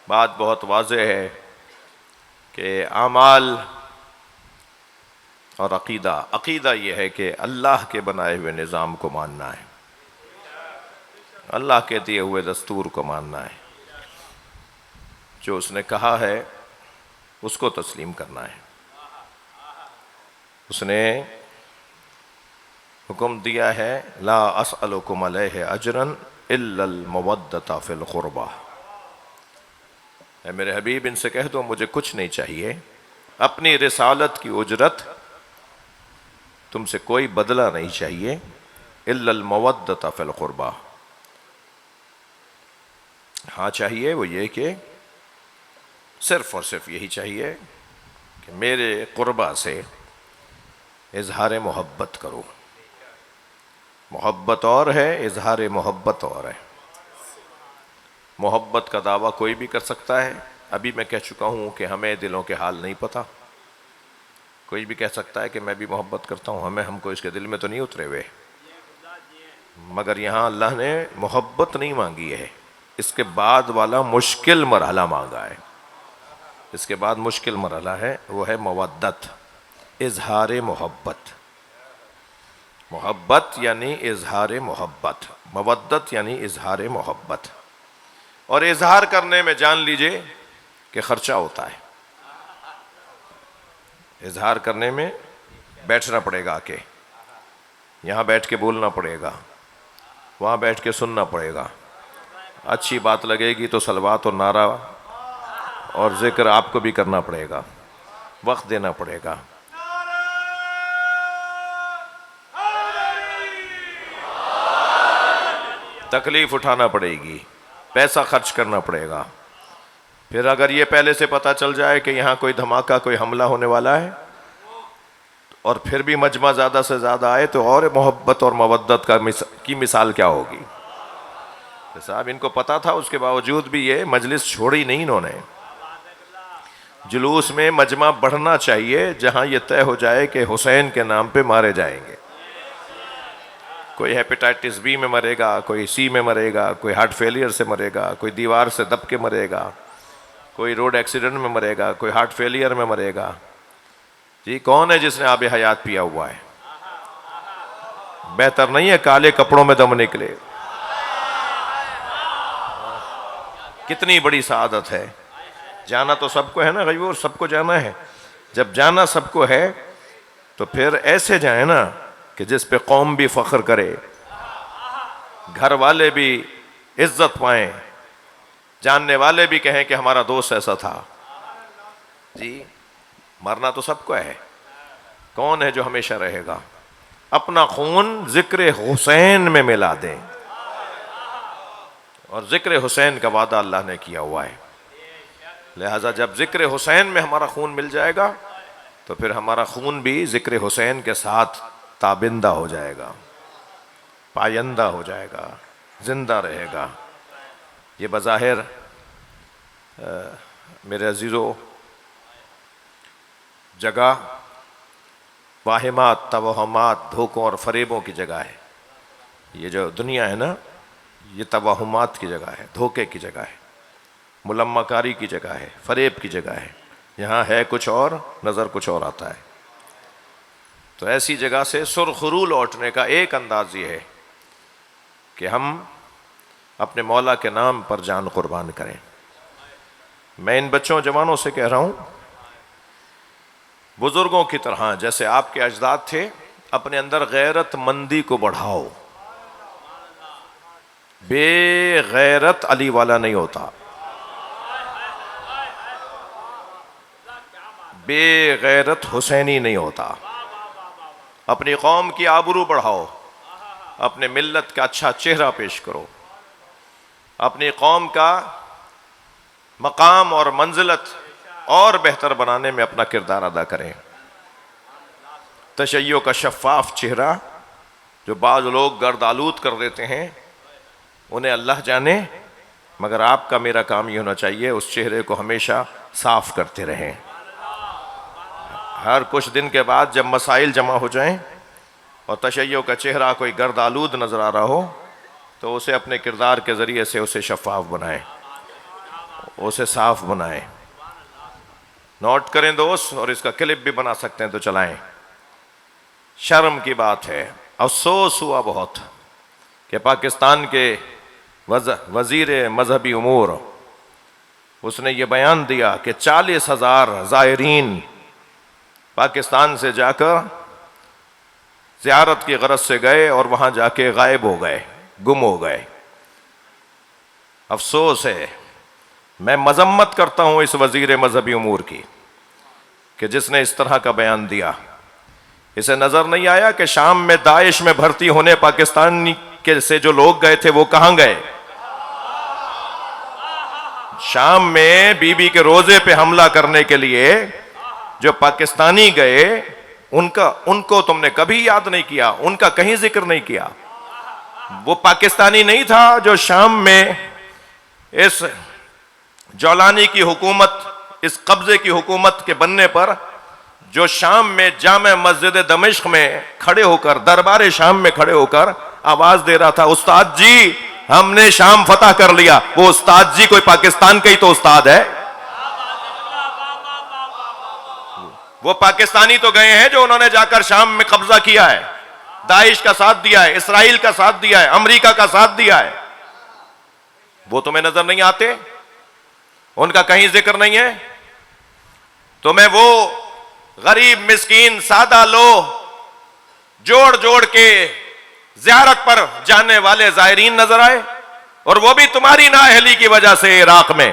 بات بہت واضح ہے کہ اعمال اور عقیدہ یہ ہے کہ اللہ کے بنائے ہوئے نظام کو ماننا ہے، اللہ کے دیے ہوئے دستور کو ماننا ہے، جو اس نے کہا ہے اس کو تسلیم کرنا ہے۔ اس نے حکم دیا ہے لا اسألکم علیہ اجرا الا المودۃ فی القربہ، اے میرے حبیب ان سے کہہ دو مجھے کچھ نہیں چاہیے، اپنی رسالت کی اجرت تم سے کوئی بدلہ نہیں چاہیے، الا المودۃ فی القربہ، ہاں چاہیے وہ یہ کہ صرف اور صرف یہی چاہیے کہ میرے قربہ سے اظہار محبت کرو۔ محبت اور ہے، اظہار محبت اور ہے۔ محبت کا دعویٰ کوئی بھی کر سکتا ہے، ابھی میں کہہ چکا ہوں کہ ہمیں دلوں کے حال نہیں پتہ، کوئی بھی کہہ سکتا ہے کہ میں بھی محبت کرتا ہوں، ہم کو اس کے دل میں تو نہیں اترے ہوئے، مگر یہاں اللہ نے محبت نہیں مانگی ہے، اس کے بعد والا مشکل مرحلہ مانگا ہے، اس کے بعد مشکل مرحلہ ہے، وہ ہے مودت، اظہار محبت۔ محبت یعنی اظہار محبت، مودت یعنی اظہار محبت، اور اظہار کرنے میں جان لیجئے کہ خرچہ ہوتا ہے۔ اظہار کرنے میں بیٹھنا پڑے گا، کہ یہاں بیٹھ کے بولنا پڑے گا، وہاں بیٹھ کے سننا پڑے گا، اچھی بات لگے گی تو صلوات اور نعرہ اور ذکر آپ کو بھی کرنا پڑے گا، وقت دینا پڑے گا۔ تکلیف اٹھانا پڑے گی، پیسہ خرچ کرنا پڑے گا۔ پھر اگر یہ پہلے سے پتہ چل جائے کہ یہاں کوئی دھماکہ، کوئی حملہ ہونے والا ہے، اور پھر بھی مجمع زیادہ سے زیادہ آئے، تو اور محبت اور مودت کی مثال کیا ہوگی؟ صاحب ان کو پتا تھا، اس کے باوجود بھی یہ مجلس چھوڑی نہیں انہوں نے۔ جلوس میں مجمع بڑھنا چاہیے جہاں یہ طے ہو جائے کہ حسین کے نام پہ مارے جائیں گے۔ کوئی ہیپیٹائٹس بی میں مرے گا، کوئی سی میں مرے گا، کوئی ہارٹ فیلئر سے مرے گا، کوئی دیوار سے دب کے مرے گا، کوئی روڈ ایکسیڈنٹ میں مرے گا، کوئی ہارٹ فیلئر میں مرے گا۔ جی کون ہے جس نے آب حیات پیا ہوا ہے؟ بہتر نہیں ہے کالے کپڑوں میں دم نکلے؟ کتنی بڑی سعادت ہے۔ جانا تو سب کو ہے نا غیور، سب کو جانا ہے۔ جب جانا سب کو ہے تو پھر ایسے جائیں نا کہ جس پہ قوم بھی فخر کرے، گھر والے بھی عزت پائیں، جاننے والے بھی کہیں کہ ہمارا دوست ایسا تھا۔ جی مرنا تو سب کو ہے، کون ہے جو ہمیشہ رہے گا؟ اپنا خون ذکر حسین میں ملا دیں، اور ذکر حسین کا وعدہ اللہ نے کیا ہوا ہے۔ لہذا جب ذکر حسین میں ہمارا خون مل جائے گا تو پھر ہمارا خون بھی ذکر حسین کے ساتھ تابندہ ہو جائے گا، پائندہ ہو جائے گا، زندہ رہے گا۔ یہ بظاہر میرے عزیزو جگہ واہمات، توہمات، دھوکوں اور فریبوں کی جگہ ہے۔ یہ جو دنیا ہے نا، یہ توہمات کی جگہ ہے، دھوکے کی جگہ ہے، ملمہ کاری کی جگہ ہے، فریب کی جگہ ہے۔ یہاں ہے کچھ اور، نظر کچھ اور آتا ہے۔ تو ایسی جگہ سے سرخرو لوٹنے کا ایک انداز یہ ہے کہ ہم اپنے مولا کے نام پر جان قربان کریں۔ میں ان بچوں جوانوں سے کہہ رہا ہوں، بزرگوں کی طرح جیسے آپ کے اجداد تھے، اپنے اندر غیرت مندی کو بڑھاؤ۔ بے غیرت علی والا نہیں ہوتا، بے غیرت حسینی نہیں ہوتا۔ اپنی قوم کی آبرو بڑھاؤ، اپنے ملت کا اچھا چہرہ پیش کرو، اپنی قوم کا مقام اور منزلت اور بہتر بنانے میں اپنا کردار ادا کریں۔ تشیع کا شفاف چہرہ جو بعض لوگ گرد آلود کر دیتے ہیں، انہیں اللہ جانے، مگر آپ کا میرا کام یہ ہونا چاہیے اس چہرے کو ہمیشہ صاف کرتے رہیں۔ ہر کچھ دن کے بعد جب مسائل جمع ہو جائیں اور تشیع کا چہرہ کوئی گرد آلود نظر آ رہا ہو تو اسے اپنے کردار کے ذریعے سے اسے شفاف بنائیں۔ اسے صاف بنائیں. نوٹ کریں دوست, اور اس کا کلپ بھی بنا سکتے ہیں تو چلائیں. شرم کی بات ہے, افسوس ہوا بہت کہ پاکستان کے وزیر مذہبی امور, اس نے یہ بیان دیا کہ 40,000 زائرین پاکستان سے جا کر زیارت کی غرض سے گئے اور وہاں جا کے غائب ہو گئے, گم ہو گئے. افسوس ہے, میں مذمت کرتا ہوں اس وزیر مذہبی امور کی کہ جس نے اس طرح کا بیان دیا. اسے نظر نہیں آیا کہ شام میں داعش میں بھرتی ہونے پاکستان کے سے جو لوگ گئے تھے وہ کہاں گئے؟ شام میں بی بی کے روزے پہ حملہ کرنے کے لیے جو پاکستانی گئے, ان کو تم نے کبھی یاد نہیں کیا, ان کا کہیں ذکر نہیں کیا. وہ پاکستانی نہیں تھا جو شام میں اس جولانی کی حکومت, اس قبضے کی حکومت کے بننے پر جو شام میں جامع مسجد دمشق میں کھڑے ہو کر, دربار شام میں کھڑے ہو کر آواز دے رہا تھا, استاد جی ہم نے شام فتح کر لیا. وہ استاد جی کوئی پاکستان کا ہی تو استاد ہے. وہ پاکستانی تو گئے ہیں جو انہوں نے جا کر شام میں قبضہ کیا ہے, داعش کا ساتھ دیا ہے, اسرائیل کا ساتھ دیا ہے, امریکہ کا ساتھ دیا ہے. وہ تمہیں نظر نہیں آتے, ان کا کہیں ذکر نہیں ہے. تمہیں وہ غریب مسکین سادہ لو جوڑ جوڑ کے زیارت پر جانے والے زائرین نظر آئے, اور وہ بھی تمہاری نااہلی کی وجہ سے عراق میں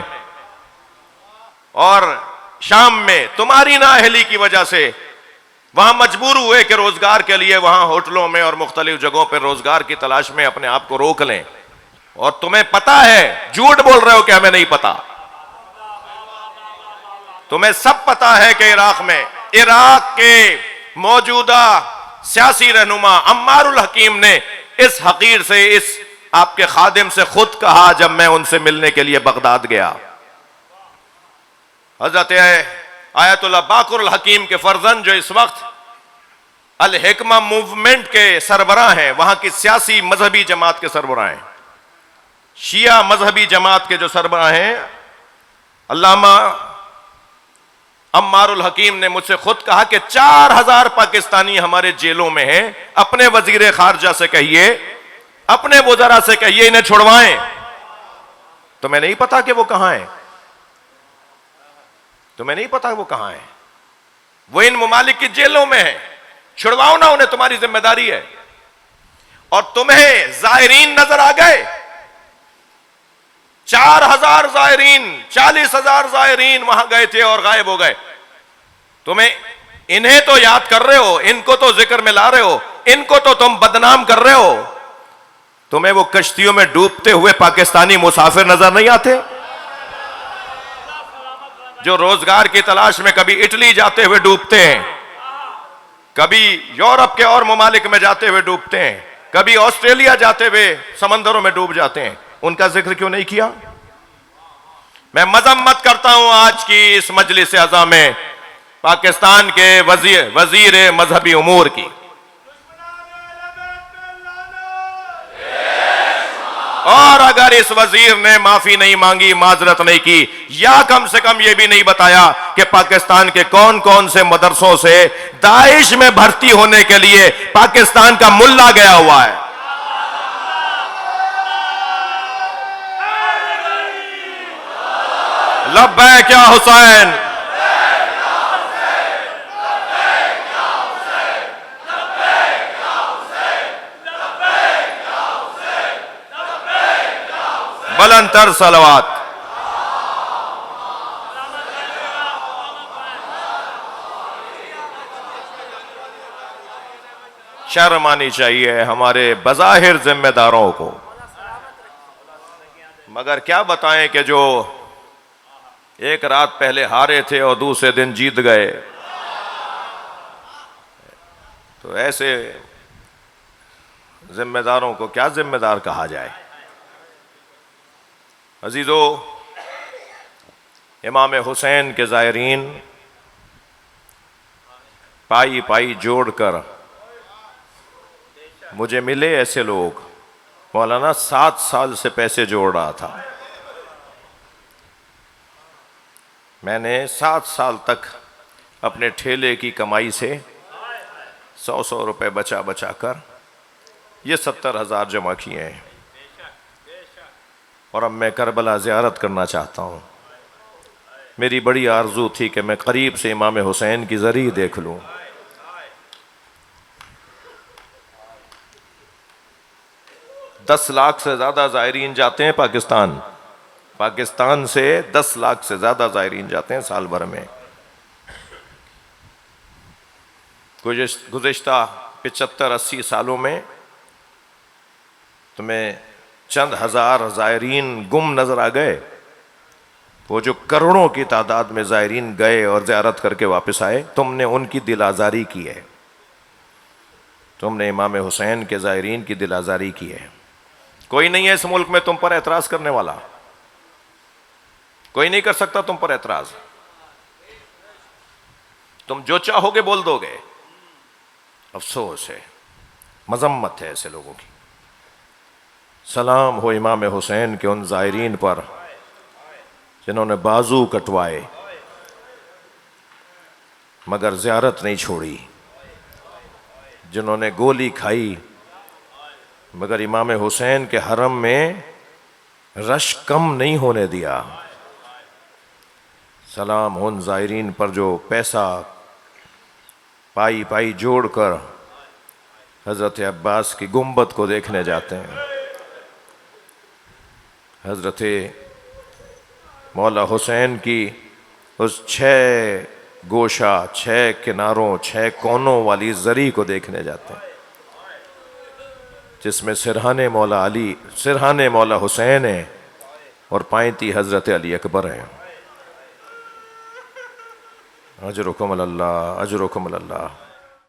اور شام میں تمہاری نااہلی کی وجہ سے وہاں مجبور ہوئے کہ روزگار کے لیے وہاں ہوٹلوں میں اور مختلف جگہوں پر روزگار کی تلاش میں اپنے آپ کو روک لیں. اور تمہیں پتا ہے, جھوٹ بول رہے ہو کہ ہمیں نہیں پتا. تمہیں سب پتا ہے کہ عراق کے موجودہ سیاسی رہنما عمار الحکیم نے اس حقیر سے, اس آپ کے خادم سے خود کہا جب میں ان سے ملنے کے لیے بغداد گیا. حضرت آیت اللہ باقر الحکیم کے فرزند جو اس وقت الحکمہ موومنٹ کے سربراہ ہیں, وہاں کی سیاسی مذہبی جماعت کے سربراہ ہیں, شیعہ مذہبی جماعت کے جو سربراہ ہیں, علامہ عمار الحکیم نے مجھ سے خود کہا کہ 4,000 پاکستانی ہمارے جیلوں میں ہیں. اپنے وزیر خارجہ سے کہیے, اپنے وزراء سے کہیے انہیں چھڑوائیں. تمہیں نہیں پتا کہ وہ کہاں ہیں, تمہیں نہیں پتا وہ کہاں ہیں. وہ ان ممالک کی جیلوں میں ہیں, چھڑواؤ نا انہیں, تمہاری ذمہ داری ہے. اور تمہیں زائرین نظر آ گئے, 4,000 زائرین, 40,000 زائرین وہاں گئے تھے اور غائب ہو گئے. تمہیں انہیں تو یاد کر رہے ہو, ان کو تو ذکر میں لا رہے ہو, ان کو تو تم بدنام کر رہے ہو. تمہیں وہ کشتیوں میں ڈوبتے ہوئے پاکستانی مسافر نظر نہیں آتے جو روزگار کی تلاش میں کبھی اٹلی جاتے ہوئے ڈوبتے ہیں, کبھی یورپ کے اور ممالک میں جاتے ہوئے ڈوبتے ہیں, کبھی آسٹریلیا جاتے ہوئے سمندروں میں ڈوب جاتے ہیں. ان کا ذکر کیوں نہیں کیا؟ میں مذمت کرتا ہوں آج کی اس مجلس اعضا میں پاکستان کے وزیر مذہبی امور کی. اور اگر اس وزیر نے معافی نہیں مانگی, معذرت نہیں کی, یا کم سے کم یہ بھی نہیں بتایا کہ پاکستان کے کون کون سے مدرسوں سے داعش میں بھرتی ہونے کے لیے پاکستان کا ملا گیا ہوا ہے. لبیک یا حسین, بلند تر صلوات. شرم آنی چاہیے ہمارے بظاہر ذمہ داروں کو. مگر کیا بتائیں کہ جو ایک رات پہلے ہارے تھے اور دوسرے دن جیت گئے, تو ایسے ذمہ داروں کو کیا ذمہ دار کہا جائے. عزیزو, امام حسین کے زائرین پائی پائی جوڑ کر مجھے ملے ایسے لوگ. مولانا 7 سال سے پیسے جوڑ رہا تھا, میں نے 7 سال تک اپنے ٹھیلے کی کمائی سے 100 روپے بچا بچا کر یہ 70,000 جمع کیے ہیں، اور اب میں کربلا زیارت کرنا چاہتا ہوں۔ میری بڑی آرزو تھی کہ میں قریب سے امام حسین کی زری دیکھ لوں۔ 10 لاکھ سے زیادہ زائرین جاتے ہیں پاکستان سے 10 لاکھ سے زیادہ زائرین جاتے ہیں سال بھر میں۔ گزشتہ 75-80 سالوں میں تمہیں چند ہزار زائرین گم نظر آ گئے؟ وہ جو کروڑوں کی تعداد میں زائرین گئے اور زیارت کر کے واپس آئے، تم نے ان کی دل آزاری کی ہے، تم نے امام حسین کے زائرین کی دل آزاری کی ہے۔ کوئی نہیں ہے اس ملک میں تم پر اعتراض کرنے والا، کوئی نہیں کر سکتا تم پر اعتراض، تم جو چاہو گے بول دو گے۔ افسوس ہے، مذمت ہے ایسے لوگوں کی۔ سلام ہو امام حسین کے ان زائرین پر جنہوں نے بازو کٹوائے مگر زیارت نہیں چھوڑی، جنہوں نے گولی کھائی مگر امام حسین کے حرم میں رش کم نہیں ہونے دیا۔ سلام ان زائرین پر جو پیسہ پائی جوڑ کر حضرت عباس کی گنبد کو دیکھنے جاتے ہیں، حضرت مولا حسین کی اس 6 گوشہ 6 کناروں 6 کونوں والی زری کو دیکھنے جاتے ہیں، جس میں سرہانے مولا حسین ہیں اور پائنتی حضرت علی اکبر ہیں۔ اجرکم اللہ، اجرکم اللہ۔